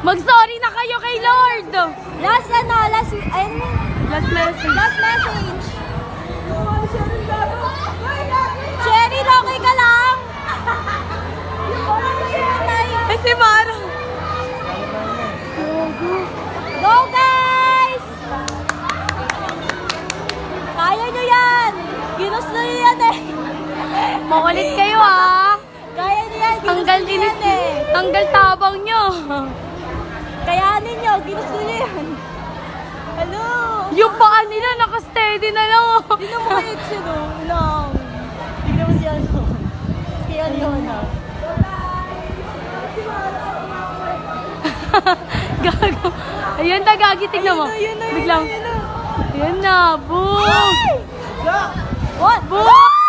Mag-sorry na kayo kay Lord. Last Last message. Last message. Cheryl, okay ka lang? Ay, si Mara. Go, guys! Kaya nyo yan! Ginusto nyo yan eh! Makulit kayo ah. Kaya nyo yan! Ginusto Tanggal nyo dinis. yan eh! Tanggal tabang nyo. Kayanin nyo! Ginusto nyo yan! Hello! Yung paa nila naka-steady na lang oh. Tignan mo kayo yun oh! Lang! Tignan mo siya no! Kaya yun ah! Gago. Ayan na, Gagi. Tignan mo. Ayun na, Biglang. ayun na. Ayan na. Boom! What? Boom!